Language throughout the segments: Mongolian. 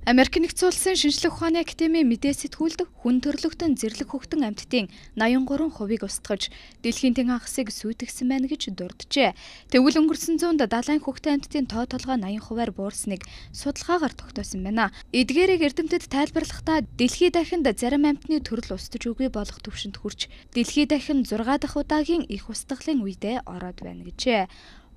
Америк нэгдсэн улсын шинжлэх ухааны академийн мэдээ сэтгүүлд хүн төрлөختөн зэрлэг хөхтөн амьтдын 83%-ийг устгаж дэлхийн тэн хагасыг сүйтгэсэн байна гэж дурджээ. Тэгвэл өнгөрсөн зуунд далайн хөхтөн амьтдын тоо толгой 80%-аар буурсныг судалгаагаар тогтоосон байна. Эдгээрийг эрдэмтэд тайлбарлахдаа дэлхий дахинд зарим амьтны төрөл устж үгүй болох түвшинд хүрч дэлхий дахин 6 дахь удаагийн их устгалын үедээ ороод байна гэжээ.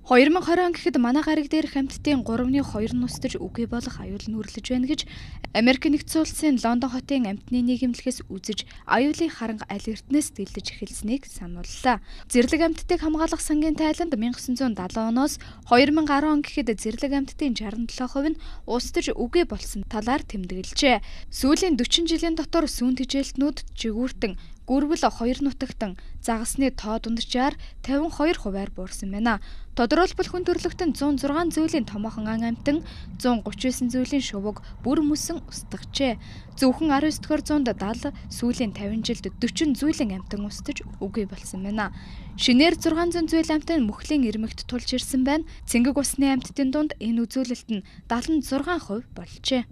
2020 он гэхэд манай гариг дээрх амьтдын 3/2 нь устж үгүй болох аюул нүрлэж байна гэж Америк нэгдсэн улсын Лондон хотын амьтны нийгэмлэгээс үзэж аюулын харанга аль эртнээс дэлдэж эхэлсэнийг санууллаа. Зэрлэг амьтдыг хамгаалах сангийн тайланд 1970 оноос 2010 он гэхэд зэрлэг амьтдын 67% нь устж үгүй болсон талаар тэмдэглэжээ. Сүүлийн 40 жилийн дотор сүүн тижээлтнүүд жигүүртэн гүрвэл 2 нутагтан загасны тоо дунджаар 52%-аар буурсан байна. Тодорхойлбол хүн төрлөختөн 106 зүйлийн томоохон ан амьтан 139 зүйлийн шувууг бүр мөсөн устгажээ. Зөвхөн 19-р зуунд 70, сүүлийн 50 жилд 40 зүйлийн амьтан устж үгүй болсон байна. Шинээр 600 зүйл амьтан мөхлийн ирмэгт тулж ирсэн байна. Цэнгэг усны амьтдын дунд энэ үзүүлэлт нь 76% болжээ.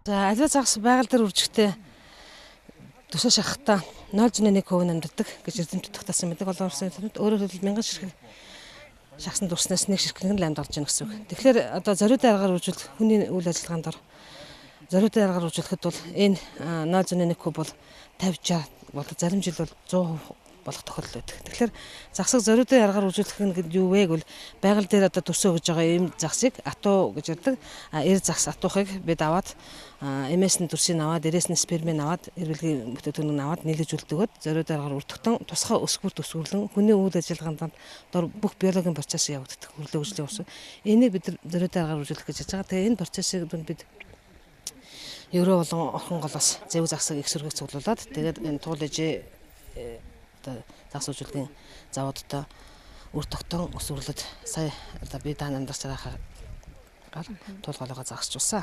За аливаа загас байгаль дээр үржихдээ төсөө шахахтаа 0.1% намддаг гэж эрдэмтэд тогтоосон байдаг. Олон улсын эрдэмтэд өөрөөр хэлбэл 1000 ширхэг шахсан дурснаас нэг ширхэг нь ламд орж ийн гэсэн үг. Тэгэхээр одоо зориудын аргаар үржүүлэх хүний үйл ажиллагаанд ор зориудын аргаар үржүүлэхэд бол энэ 0.1% бол 50 60 бол зарим жил бол 100% болох тохиолдол байдаг. Тэгэхээр загсаг зориудын аргаар үржүүлэх нь юу вэ гэвэл байгаль дээр одоо төсөө өгж байгаа ийм загсыг атуу гэж ярьдаг. Эр загс атуухыг бид аваад эмээс нь дүрсийг аваад дээрээс нь спермийг аваад эргэлгийн бүтээгдэхүүнийг аваад нийлэж үлдгөөд зориудын аргаар үрдэгтэн тусгай өсгүүр төсвөрлөн хүний үйл ажиллагаанд дор бүх биологийн процесс явагддаг. Хөрлөө хөгжлийн ус. Энийг бид зориудын аргаар үржүүлэх гэж ярьж байгаа. Тэгээ энэ процессыг бид евро болон орхон голоос зэв загсаг их сөргөг цуглуулад тэгээд энэ ТУУЛ ИЖИЙ загас үржүүлгийн заводтой үр тогтоон өсвөрлөд сая одоо би даан амьдарч байгаагаар тулгоолгоо загасчулсан.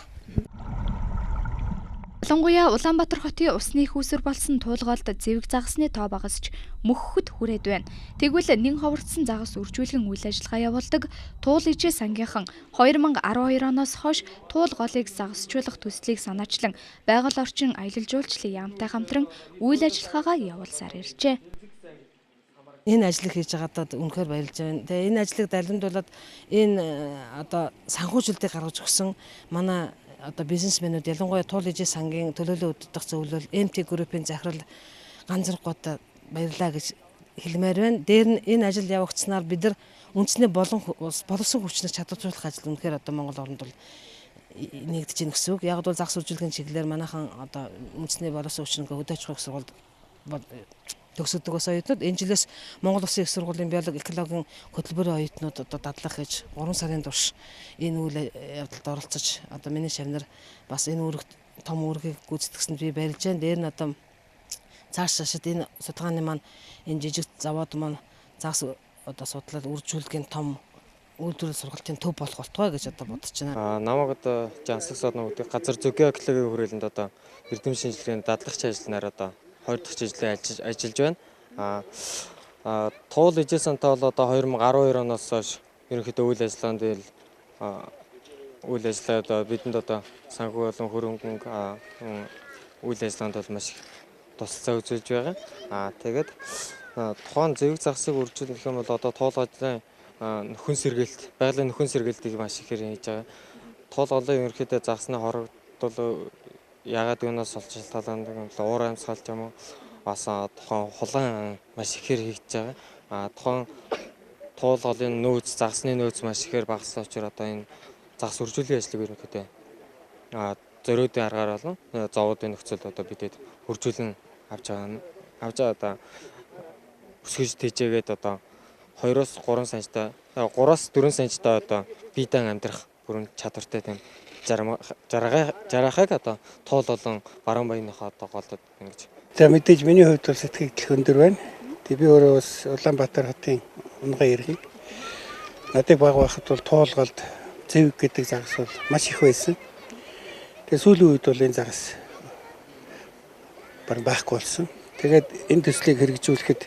Ялангуяа Улаанбаатар хотын усны их үүсвэр болсон туулгаалд зэвэг загасны тоо багасч мөхөхөд хүрээд байна. Тэгвэл нэн ховорцсон загас үржүүлгэн үйл ажиллагаа явуулдаг ТУУЛ ИЖИЙ сангийнхан 2012 оноос хойш туул голыг загасчуулах төслийг санаачлан байгаль орчин аялал жуулчлалын яамтай хамтран үйл ажиллагаагаа явуулсаар иржээ. Энэ ажлыг хийж байгаадаа үнэхээр баярлж байна. Тэгээ энэ ажлыг далимдуулаад энэ одоо санхүүжилтийг гаргаж өгсөн манай одоо бизнесмэнүүд ялангуяа ТУУЛ ИЖИЙ сангийн төлөөлөл өдөртөх зөвлөл MT группийн захирал ганцрагуудаа баярлалаа гэж хэлмээр байна. Дээр нь энэ ажил явагдсанаар бид нар үндэсний боловсон хүчнээс чадваржуулах ажил үнэхээр одоо Монгол оронд бол нэгдэж байна гэсэн үг. Яг бол загас үржүүлгийн чиглэлээр манайхан одоо үндэсний боловсон хүчний хөдөө аж ахуйн сургуульд төгсөдөг ус оюутнууд энэ жилээс Монгол Улсын их сургуулийн биологи экологийн хөтөлбөрийн оюутнууд одоо дадлах гэж 3 сарын турш энэ үйл явдалд оролцож одоо миний шавнар бас энэ үүрэгт том үүргийг гүйцэтгэсэнд би баярлж байна. Дээр нь одоо цаашид энэ судалгааны маань энэ жижиг завод маань загас одоо судлаад үржүүлгийн том үйлдвэрлэл сургалтын төв болох болтугай гэж одоо бодож байна. Намайг одоо Жансагсаад нөгөө газар зөгийн экологийн хүрээлэнд одоо эрдэм шинжилгээний дадлагч ажилланаар одоо 2 дахь жилийн ажиллаж байна. ТУУЛ ИЖИЙ САНтай бол одоо 2012 оноос хойш ерөнхийдөө үйл ажиллагаанд үйл ажиллагаа бидэнд одоо санхүү болон хөрөнгө үйл ажиллагаанд бол маш их тусалцаа үзүүлж байгаа. Тэгээд тухайн зэвэг загсыг үржүүлэх юм бол одоо туулгын нөхөн сэргээлт, байгалийн нөхөн сэргээлтийг маш ихээр хийж байгаа. Туулгалын ерөнхийдөө загсны хорогдол ягаад юунаас олж шалтгаалдаг юм бол уур амьсгалч юм уу бас тухайн хулан маш ихээр хийж байгаа. Тухайн туулгалын нөөц, загсны нөөц маш ихээр багассан учраас одоо энэ загас үржүүлгийн ажлыг ерөнхийдөө зориудын аргаар болон зовоодын нөхцөлд одоо бидэд үржүүлэн авч одоо өсгөж тэжээгээд одоо 2-3 санжтай 3-4 санжтай одоо биедан амьдрах бүрэн чадвартай тийм жарахыг одоо тоол болон баруун баяныхаа одоо голдод ингэж. За мэдээж миний хувьд бол сэтгэл өндөр байна. Тэг би өөрөө бас Улаанбаатар хотын унгай иргэн. Надад баг байхад бол тоолголд зэвэг гэдэг загас бол маш их байсан. Тэгээ сүүлийн үед бол энэ загас баруун байхгүй болсон. Тэгээд энэ төслийг хэрэгжүүлэхэд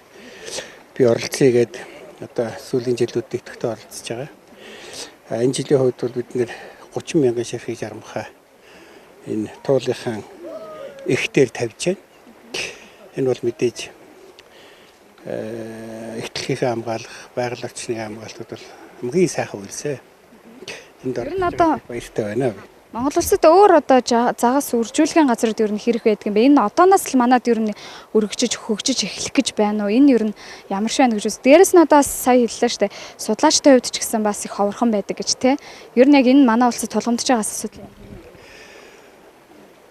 би оролцъё гээд одоо сүүлийн жилүүд идэвхтэй оролцож байгаа. Энэ жилийн хувьд бол бид нэр 30 мянган ширхэг жармахаа энэ туулынхаа ихтээр тавьж байна. Энэ бол мэдээж ихтлэхээ хамгаалах, байгаль орчныг хамгаалахад бол хамгийн сайхан үйлсээ. Энд одоо баяртай байна. Монгол улсад өөр одоо загас үржүүлэхийн газрууд ер нь хэрэг байдаг юм бэ? Энэ одооноос л манад ер нь өргөжж хөгжиж эхлэх гэж байна уу? Энэ ер нь ямар шиг байна гэж үз. Дээрэс нь одоо сая хэллээ шүү дээ. Судлаачтай хувьд ч гэсэн бас их ховорхон байдаг гэж тий. Ер нь яг энэ манай улсад тулгамдж байгаа асуудал.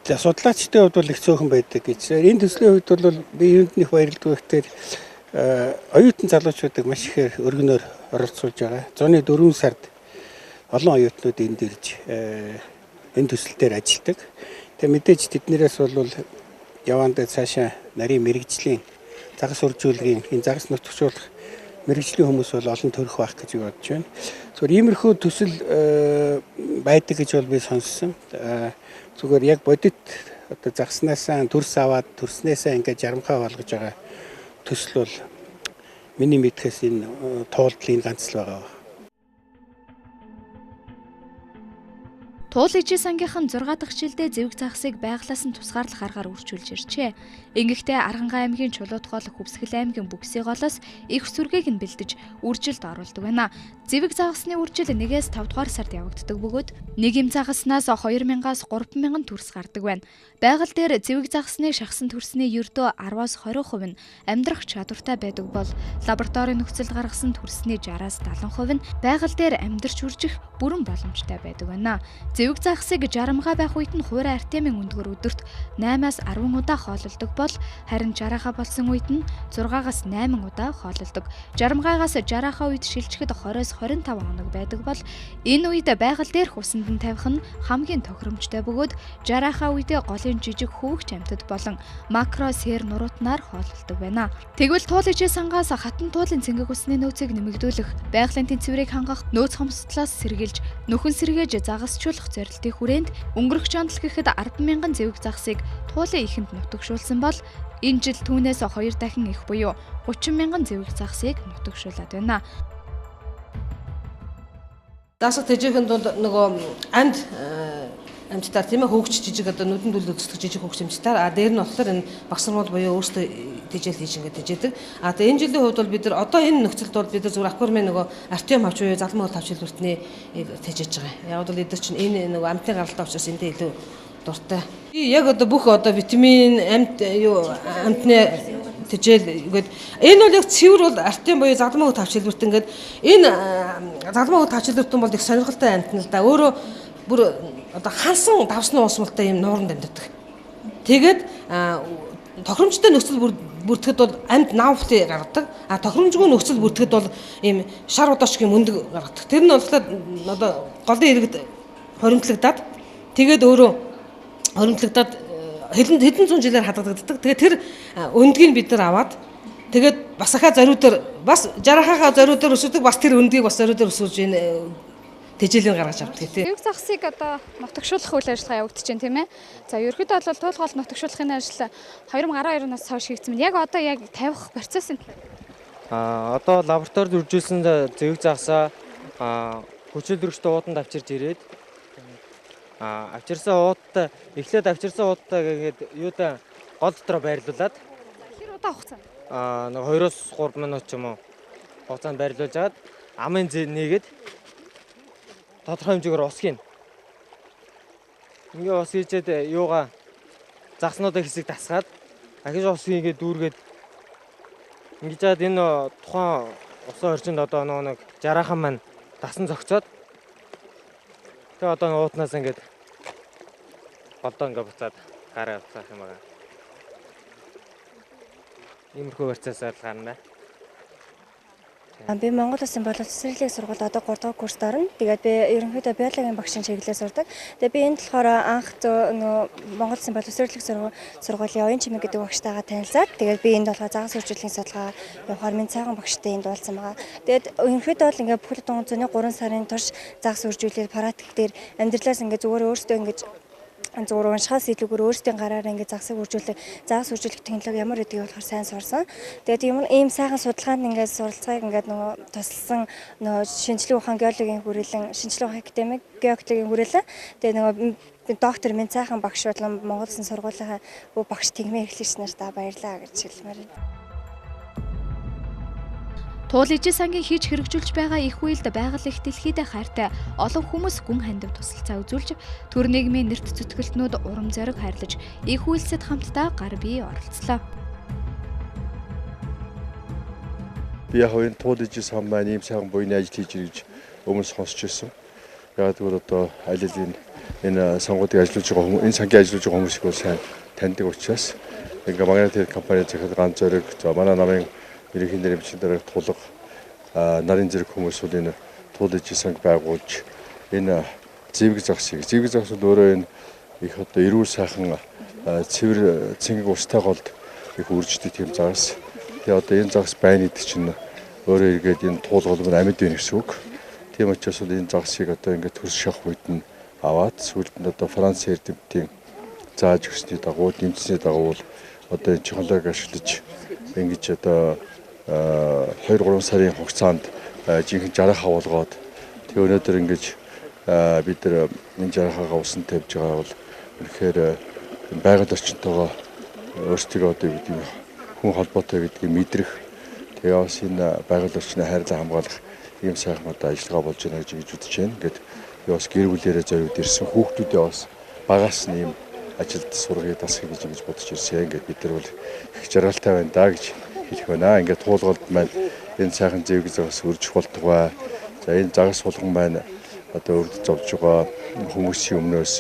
За судлаачтай хувьд бол их цөөхөн байдаг гэж. Энэ төслийн хувьд бол би юунд нэг баярлдаг гэхээр оюутан залуучуудыг маш ихээр өргөнөөр оролцуулж байгаа. Зуны 4 сард олон оюутнууд энд ирж энэ төсөл дээр ажилладаг. Тэгээ мэдээж тэднэрээс бол явандаа цаашаа нарийн мэрэгжлийн загас үржүүлгийн энэ загас нутагшуулах мэрэгжлийн хүмүүс бол олон төрөх байх гэж бодож байна. Зүгээр иймэрхүү төсөл байдаг гэж бол би сонссон. Зүгээр яг бодит одоо загснаасаа төрс аваад төрснээсээ ингээд жарамхаа болгож байгаа төсөл бол миний мэдхээс энэ туулдлын ганц л байгаа. ТУУЛ ИЖИЙ сангийнхан 6 дахь жилдээ зэвэг загасыг байглаас нь тусгаарлах аргаар үржүүлж иржээ. Ингэхдээ Аргангай аймгийн Чулууд гол, Хүвсгэл аймгийн Бүгсий голоос их сүргийг нь бэлдэж үржилд оруулдаг байна. Зэвэг загасны үржил 1-5 дугаар сард явагддаг бөгөөд нэг им загаснаас 2000-аас 3000 төгрөг гардаг байна. Байгаль дээр зэвэг загасны шахсан төрсний ердөө 10-аас 20% нь амьдрах чадвартай байдаг бол лабораторийн нөхцөлд гаргасан төрсний 60-аас 70% нь байгаль дээр амьдарч үржих бүрэн боломжтой байдаг байна. Зэвэг загасыг жарамгай байх үед нь хуурай артемийн өндгөр өдөрт 8-аас 10 удаа хоололдог бол харин жарахаа болсон үед нь 6-аас 8 удаа хоололдог. Жарамгайгаас жарахаа үед шилжихэд 20-с 25 хоног байдаг бол энэ үед байгаль дээрх усанд нь тавих нь хамгийн тохиромжтой бөгөөд жарахаа үедээ голын жижиг хөвөгч амьтад болон макро сер нуруутнаар хоололдог байна. Тэгвэл ТУУЛ ИЖИЙ сангаас хатан туулын цэнгэг усны нөөцийг нэмэгдүүлэх, байгалийн тэнцвэрийг хангах, нөөц хомсдлоос сэргийлж, нөхөн сэргээж загасчлах зорилтын хүрээнд өнгөрөх жонтол гэхэд 10,000 зэвэг загасыг туулын ихэнд нутагшуулсан бол энэ жил түүнээс 2 дахин их буюу 30,000 зэвэг загасыг нутагшуулад байна. Дасах тэжээхэн дунд нөгөө амьтдаар тийм ээ хөвгч жижиг одоо нүдэн дүл үздэг жижиг хөвгч амьтдаар дээр нь болохоор энэ багсармууд буюу өөрсдөө тэжээл хийж ингээд тэжээдэг. Тэгээ энэ жилийн хувьд бол бид нар одоо энэ нөхцөлд бол бид нар зүгээр аквариумын нөгөө артем авч буюу залмын хол авч хэлбэртний тэжээж байгаа. Яг бол эдгээр чинь энэ нөгөө амьтны гаралтай учраас эндээ илүү дуртай. Би яг одоо бүх одоо витамин амьтны тэжээл ингээд энэ бол яг цэвэр бол артем буюу залмын хол авч хэлбэрт ингээд энэ залмын хол авч хэлбэртэн бол их сонирхолтой амьтан л да. Өөрөө бүр одоо хансан давсны уусмалтай юм нууранд амьддаг. Тэгээд тохиромжтой нөхцөл бүрдэхэд бол амьд наавхлыг гаргадаг. Тохиромжгүй нөхцөл бүрдэхэд бол ийм шар удаач юм өндөг гаргадаг. Тэр нь болохоор одоо голын иргэд хоримтлагдаад тэгээд өөрөө хоримтлагдаад хэдэн зуун жилээр хадгалагддаг. Тэгээд тэр өндгийг бид нар аваад тэгээд бас ахаа зориудаар бас жарахаа зориудаар өсөдөг, бас тэр өндгийг бас зориудаар өсүүлж энэ тэжээлийн гаргаж авдаг тийм. Зэвэг загасыг одоо нутагшуулах үйл ажиллагаа явагдаж байна тийм ээ. За ерөөдөө бол ТУУЛ гол нутагшуулахын ажил 2012-оос хойш хийгдсэн. Яг одоо яг тавих процесс нь одоо лабораторид үржүүлсэн зэвэг загасаа хүчил дөрөгчтэй ууданд авчирж ирээд авчирсан уудтай эхлээд авчирсан уудтай гээд юудаа гол дотроо байрлуулад хэр удаа хугацаанд нэг 2-3 минут ч юм уу хугацаанд байрлуулж агаад амын нээгээд тодорхой хэмжээгээр ус хийн. Ингээ ус хийжээд юугаа загснуудаа хэсэг тасгаад ахиж ус хийгээд дүүргээд ингэж яад энэ тухайн усан орчинд одоо нэг жараахан маань дасан зогцоод тэгээ одоо ууднаас ингээд голдоо ингээ буцаад гараа авцаах юм аа. Иймэрхүү процессор гарна. Би Монгол Улсын боловсролын сургуульд одоо 3 дахь курст орно. Тэгээд би ерөнхийдөө биологийн багшийн чиглэлээр сурдаг. Тэгээд би энд болохоор анх Монгол Улсын боловсролын сургуулийн оюун чимээ гэдэг багштайгаа танилцаад тэгээд би энд болохоор загас үржүүлэхийн судалгаа явахаар минь цайхан багштай энд уулзсан байгаа. Тэгээд ерөнхийдөө бол ингээд бүхэл тонцооны 3 сарын турш загас үржүүлэлт практик дээр амьдралаас ингээд зүгээр өөртөө ингээд зүгээр уншихаас илүүгээр өөрсдийн гараараа ингээд загас үржүүлэх технологи ямар гэдгийг болохоор сайн сурсан. Тэгээд ийм сайхан судалгаанд ингээд суралцахыг ингээд нөгөө тусалсан нөгөө шинжлэх ухаан геологийн хүрээлэн шинжлэх ухаан академик геологийн хүрээлэн тэгээд нөгөө доктор минь сайхан багш болон Монгол Улсын сургуулийн багш тэгмээ эхлэгч нартаа баярлаа гэж хэлмээр байна. ТУУЛ ИЖИЙ сангийн хийж хэрэгжүүлж байгаа их үйлд байгаль их дэлхийдээ хайртай олон хүмүүс гүн хандив тусалцаа үзүүлж төр нийгмийн нэрт зүтгэлтнүүд урам зориг хайрлаж их үйлсэд хамтдаа гар бие оролцлоо. Би яг энэ ТУУЛ ИЖИЙ сан маань ийм сайхан буйны ажил хийж ирж өмнө сонсч ирсэн. Яг тэгвэл одоо аль энэ сонгуудыг ажиллаж байгаа хүмүүс энэ сангийн ажиллаж байгаа хүмүүсийг сайн таньдаг учраас ингээ манай тэр компани захирал ганц зориг манай намын ерөнхий нэрмжийн дарга тулга нарийн зэрэг хүмүүс бол энэ ТУУЛ ИЖИЙ санг байгуулж энэ зэвэг загас бол өөрөө энэ их одоо эрүүл сайхан цэвэр цэнгэг устай голд их үрждэг тийм загас. Тэгээ одоо энэ загас байна гэдэг чинь өөрөө эргээд энэ туулгал нь амьд байна гэсэн үг. Тийм учраас бол энэ загасыг одоо ингээд төрс шахах үед нь аваад сүүлд нь одоо Франц эрдэмтдийн зааж өгсөний дагуу дэмжсэний дагуу одоо энэ технологи ашиглаж ингэж одоо 2-3 сарын хугацаанд жинхэнэ жаргах авуулгаад тэг өнөөдөр ингэж бид нар энэ жаргахаа усан тавьж байгаа бол үнэхээр байгаль орчинтойгоо өөрсдөө одоо гэдэг хүн холбоотой гэдгийг мэдрэх тэгээ бас энэ байгаль орчны хайрлаа хамгаалах ийм сайхан одоо ажиллагаа болж байна гэж үзэж байна. Ингээд би бас гэр бүлээрээ зориуд ирсэн хүүхдүүдээ бас багаас нь ийм ажилд сургыг тасхийг гэж бодож ирсэн. Ингээд бид нар бол их жаргалтай байна да гэж хэлэх байна. Ингээд туулгалд маань энэ сайхан зэвэг загас үржих болтугай. За энэ загас сулган маань одоо өрд зовж байгаа хүмүүсийн өмнөөс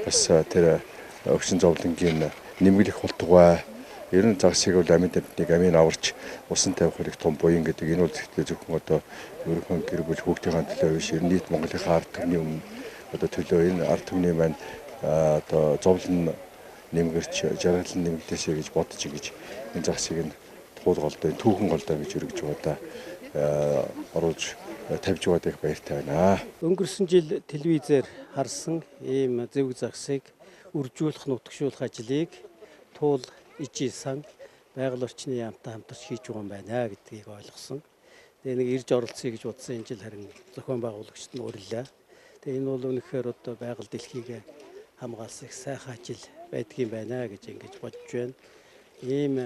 бас тэр өгсөн зовлонгийн нэмгэлэх болтугай. Ер нь загсыг бол амьд амьтныг амийн аварч усан тавих хэрэг том буян гэдэг энэ бол зөвхөн одоо өөрийнхөө гэр бүл хүүхдийн төлөө биш ер нь нийт Монголынхаа ард түмний өмнө одоо төлөө энэ ард түмний маань одоо зовлон нэмгэрч жаргалан нэмэгдээсэй гэж бодож ингэж энэ загсыг нь туулгалд түүхэн голдоо гэж өргөж байгаа оруулж тавьж байгааг баяртай байна. Өнгөрсөн жил телевизээр харсан ийм зэвэг загсыг үржүүлэх нутагшуулах ажлыг ТУУЛ ИЖИЙ сан байгаль орчны яамтай хамтарч хийж байгаа юм байна гэдгийг ойлгосон. Тэгээ нэг ирж оролцъё гэж бодсон энэ жил харин зохион байгуулагчид нь уриллаа. Тэгээ энэ бол үнэхээр одоо байгаль дэлхийг хамгаалсан их сайхан ажил байдгийм байна гэж ингэж бодож байна. Ийм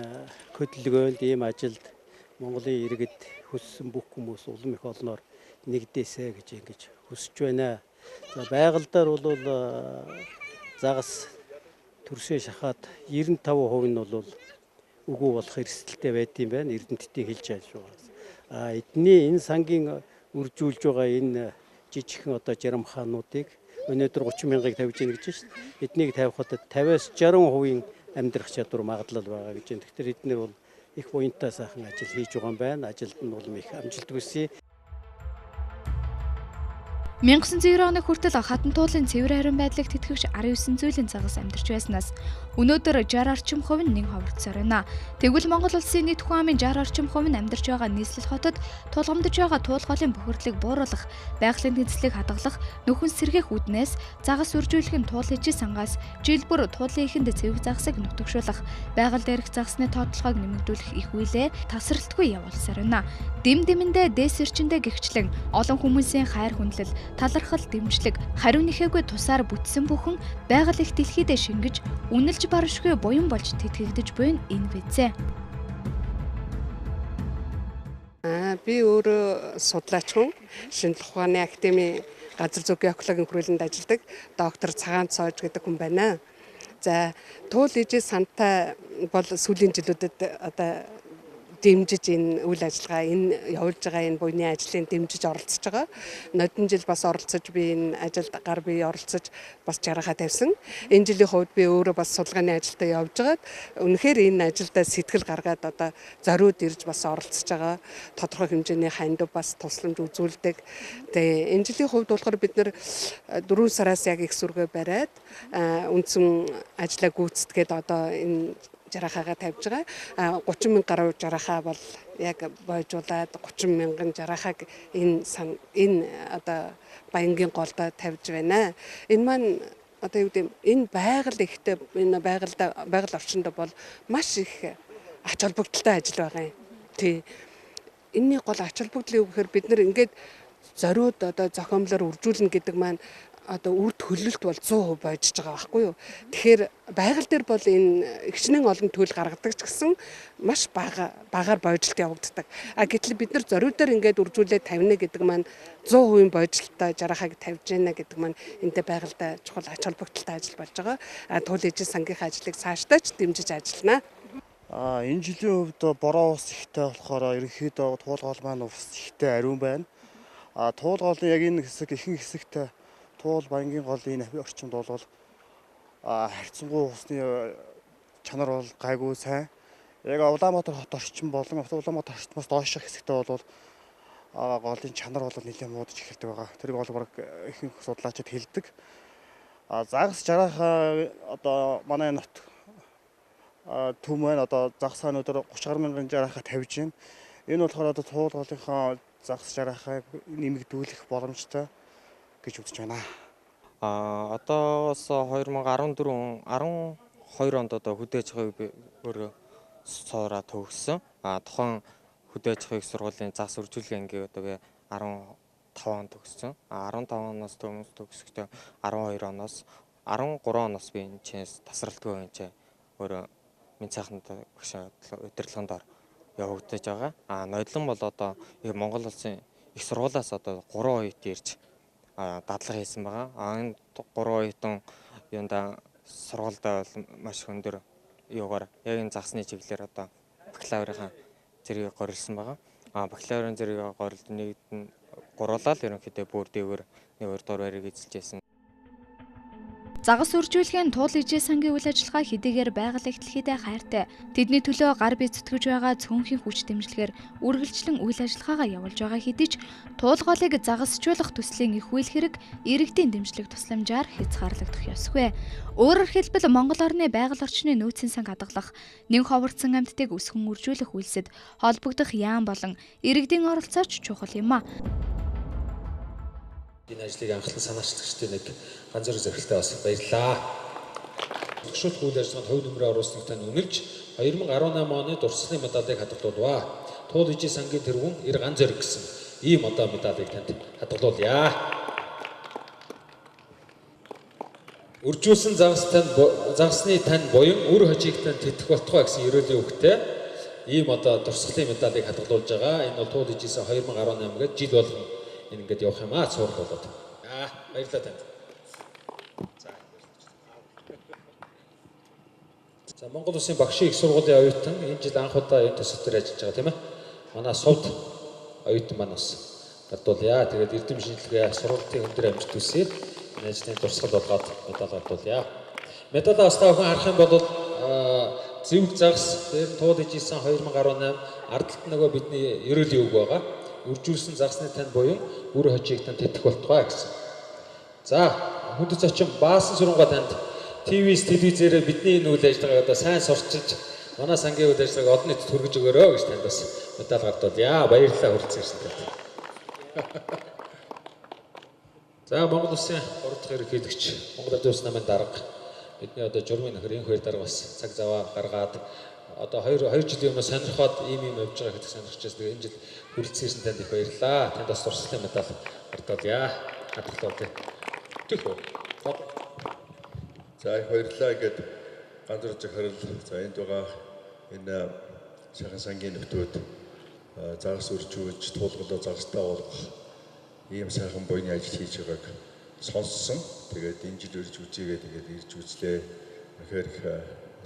хөдөлгөөнд, ийм ажилд Монголын иргэд хүссэн бүх хүмүүс улам их олноор нэгдээсэй гэж ингэж хүсэж байна. За байгальдаар бол загас төрсөө шахаад 95% нь бол үгүй болох эрсдэлтэй байдсан байна. Эрдэмтдийн хэлж байгаа. Эдний энэ сангийн үржүүлж байгаа энэ жижигхэн одоо жарамхаануудыг өнөөдөр 30 мянгаыг тавьж ийн гэж байна. Эднийг тавихад 50-аас 60% амьдрах чадвар магадлал байгаа гэж байна. Тэгэхээр эдгээр бол их буянтай сайхан ажил хийж байгаа юм байна. Ажилд нь бол их амжилт хүсье. 1990 оны хүртэл хатан туулын цэвэр харин байдлыг тэтгэвч 19 зүйлийн загас амьдарч байснаас өнөөдөр 60 орчим хувь нь нэг ховорцоор байна. Тэгвэл Монгол улсын нийт хүн амын 60 орчим хувь нь амьдарч байгаа нийслэл хотод тулгамдж байгаа туулгын бохирдлыг бууруулах, байгалийн тэнцлийг хадгалах, нөхөн сэргээх үүднээс загас үржүүлэх нь ТУУЛ ИЖИЙ сангаас жил бүр туулын эхэнд цэвэг загсыг нутагшуулах, байгаль дээрх загсны тоотлогыг нэмэгдүүлэх их үйлээ тасралтгүй явуулсаар байна. Дэм дэмэндээ дээс эрчиндээ гихчлэн олон хүмүүсийн хайр хүндлэл, талархал дэмжлэг, хариу нэхээгүй тусаар бүтсэн бүхэн байгаль их дэлхийдээ шингэж, үнэлж баршгүй буян болж тэтгэгдэж буй энэ бизээ. Би өөрөө судлаач хүн, шинжлэх ухааны академийн газар зүйн геологийн хүрээлэнд ажилладаг доктор Цагаан Цоож гэдэг хүн байна. За ТУУЛ ИЖИЙ сантай бол сүүлийн жилүүдэд одоо дэмжиж энэ үйл ажиллагаа энэ явуулж байгаа энэ буйны ажлыг дэмжиж оролцож байгаа. Нодон жил бас оролцож би энэ ажилд гар бие оролцож бас жарахаа тавьсан. Энэ жилийн хувьд би өөрөө бас судалгааны ажилдаа явж байгаад үнэхээр энэ ажилдаа сэтгэл гаргаад одоо зориуд ирж бас оролцож байгаа. Тодорхой хэмжээний хандив бас тусламж үзүүлдэг. Тэгээ энэ жилийн хувьд болохоор бид нэр 4 сараас яг их сүргээ бариад үндсэн ажлаа гүйцэтгээд одоо энэ жарахаага тавьж байгаа. 30 мянга гаруй жарахаа бол яг бойжуулаад 30 мянган жарахааг энэ одоо баянгийн голдоо тавьж байна. Энэ маань одоо юу гэдэм энэ байгаль ихтэй энэ байгаль орчинд бол маш их ач холбогдолтой ажил байгаа юм. Тий. Энийний гол ач холбогдол юу гэхээр бид нэр ингээд зориуд одоо зохиомлоор үржүүлнэ гэдэг маань одоо үр төлөлт бол 100% бойжж байгаа байхгүй юу. Тэгэхээр байгаль дээр бол энэ ихчнэн олон төлөв гаргадаг ч гэсэн маш багаар бойжилт явагддаг. Гэтэл бид нар зориудаар ингээд үржүүлээд тавина гэдэг маань 100% бойжилттай жарахааг тавьж байна гэдэг маань энтэй байгальтай чухал ач холбогдолтой ажил болж байгаа. ТУУЛ ИЖИЙ САН-гийн ажлыг цаашдаа ч дэмжиж ажиллана. Энэ жилийн хувьд бороо ус ихтэй болохоор ерөнхийдөө туулгал маань ус ихтэй ариун байна. Туулгалын яг энэ хэсэг ихэнх хэсэгт Туул баянгийн голын орчимд бол харьцангуй усны чанар бол гайгүй сайн. Яг Улаанбаатар хот орчим болон Улаанбаатар орчмоос дооших хэсэгтээ бол голын чанар бол нэлээд муудаж эхэлдэг байгаа. Тэрийг бол баг ихэнх судлаачид хэлдэг. Загас жарахаа одоо манай нот төм байна. Одоо загсаа өнөөдөр 30 гаруй мянган жарахаа тавьж байна. Энэ болохоор одоо туулгалынхаа загас жарахааг нэмэгдүүлэх боломжтой гэж үзэж байна. Одоо бас 2014 12 онд одоо хөдөөж байгааг өөрөө соороо төгссөн. Тухайн хөдөөж байгааг сургуулийн загас үржүүлэх анги одоо би 15 онд төгссөн. 15 оноос төгсөхдөө 12 оноос 13 оноос би энэ чинээс тасралтгүй энэ өөрөө минь цааханд багш удирдлагын дор явагдаж байгаа. Ноёдлон бол одоо Монгол улсын их сургуулиас одоо 3 оюут ирж дадлага хийсэн байгаа. Энэ 3 оюутан юунда сургуультай бол маш өндөр юугаар яг энэ загсны чиглэлээр одоо бакалаврын зэргийг горилсон байгаа. Бакалаврын зэргийг горилд нэгдэн гуруулаад ерөнхийдөө бүр дээгүүр 1 2 дугаар байрыг эзэлж байсан. Загас үржүүлэхийн ТУУЛ ИЖИЙ САН-гийн үйл ажиллагаа хэдийгээр байгаль эхлэхийдээ хайртай. Тэдний төлөө гар бие зүтгэж байгаа цөөнхийн хүч дэмжлэгээр үргэлжлэн үйл ажиллагаагаа явуулж байгаа хэдий ч туулгалыг загасжуулах төслийн их үйл хэрэг иргэдийн дэмжлэг тусламжаар хязгаарлагдах ёсгүй. Өөрөөр хэлбэл Монгол орны байгаль орчны нөөцийн сан хадгалах, нэг ховорцсон амьтдыг өсгөн үржүүлэх үйлсэд холбогдох яам болон иргэдийн оролцооч чухал юм а. Энэ ажлыг анхлан санаачлагчдын нэг ганц зэрэг зорилттой бас баярлалаа. Төгшөлт үйл ажиллагаанд хувь нэмрээ оруулсныг тань үнэлж 2018 оны дурсгалын медалийг хадгалуулваа. ТУУЛ ИЖИЙ САН-гийн тэргүүн 90 ганц зэрэг гэсэн ийм одоо медалийг танд хадгалуулъя. Үржүүлсэн загасны тань буян үр хожийг тань тэтгэх болтугай гэсэн ерөөлийн үгтэй ийм одоо дурсгалын медалийг хадгалуулж байгаа. Энэ бол ТУУЛ ИЖИЙ САН 2018 гээд жил болгон ингээд явах юм аа цуурх болоод. Баярлалаа танд. За Монгол Улсын багшийн их сургуулийн оюутан энэ жил анх удаа энэ төсөл төр ажиллаж байгаа тийм ээ. Манай сувд оюутан маань бас гадуулъя. Тэгээд эрдэм шинжилгээ сургуулийн өндөр амжилт хүсье. Энэ ажлын дурсгал болгоод медаль гадуулъя. Медалаа бас та бүхэн харах юм бол зэвэг загас дээр ТУУЛ ИЖИЙ САН 2018 ардталт нөгөө бидний ерөөлийн үг байгаа. Үржүүлсэн загасны тань буюу үр хожийг тань тэтгэх болтугай гэсэн. За хүндэт зочин Баасан сургууль танд телевизээрээ бидний энэ үйл ажиллагааг одоо сайн сурчилж манай сангийн үйл ажиллагааг олон нийтэд хүргэж өгөөрэй гэж танд бас медаль гардуулъя. Баярлалаа хүрэлцэн ирсэн танд. За Монгол Улсын 3 дахь ерөнхийлөгч Монгол Улс намын дарга бидний одоо журмын нөхөр энэ хоёр дарга бас цаг заваа гаргаад одоо 2 жилийн өмнө сонирхоод ийм явж байгаа гэдэг сонирхчээс энэ жил хүрэлцэн ирсэн танд их баярлалаа. Танд бас дурсгалын медаль гардуулъя. Хадгалуулъя. Тэгвэл За их баярлалаа ингээд ганц зэрэг харил за энд байгаа энэ шахан сангийн нөтөд загас үржүүлж туулгалаа загастай болгох ийм сайхан буйны ажил хийж байгааг сонссон. Тэгээд энэ жил ирж үзье тэгээд ирж үзлээ. Тэгэхээр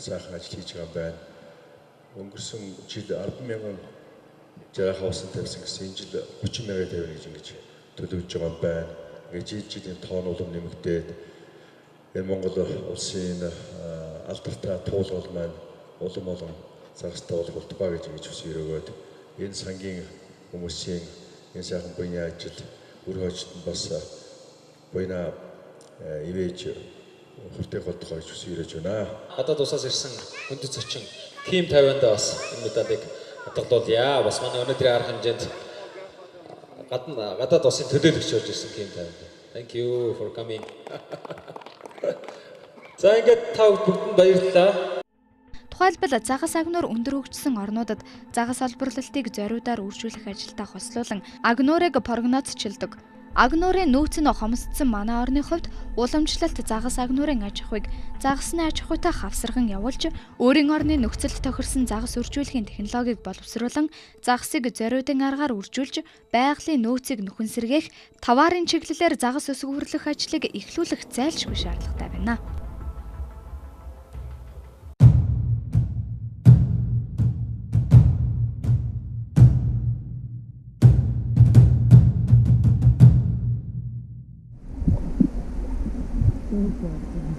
сайхан ажил хийж байгаа юм байна. өнгөрсөн жил 10,000 жаргал хавсан тавьсан гэсэн энэ жил 30,000 тавина гэж ингэж төлөвлөж байгаа юм байна. Ингээд жилийн тоон улам нэмэгдээд энэ Монгол улсын алдартай туулгал маань улам олон загастай болох болтугай гэж ингэж хүсэж өрөөгөөд энэ сангийн хүмүүсийн энэ сайхан буйны ажил үр хойчтод бас буйна ивэж хүртээх болтугай гэж хүсэж өрөөж байна. Гадаад усаас ирсэн хүндэт зочин тим 50-нд бас энэ медалийг хадгалуулъя. Бас манай өнөөдрийн арга хэмжээнд гадаад усын төлөөлөгч болж ирсэн тим 50-нд. Thank you for coming. За ингээд та бүгдэнд баярлалаа. Тухайлбал загас агнуур өндөр хөгжсөн орнуудад загас олборлолтыг зориудаар үржүүлэх ажилдаа хослуулан агнуурыг прогнозчилдог. Агнуурын нөөц нь хомсдсон манай орны хувьд уламжлалт загас агнуурын аж ахуйг загасны аж ахуйтай хавсархан явуулж өөрийн орны нөхцөлд тохирсон загас үржүүлэхийн технологиг боловсруулан загасыг зориудын аргаар үржүүлж байгалийн нөөцийг нөхөн сэргээх таваарын чиглэлээр загас өсгөвөрлөх ажлыг эхлүүлэх зайлшгүй шаардлагатай байна. Thank you.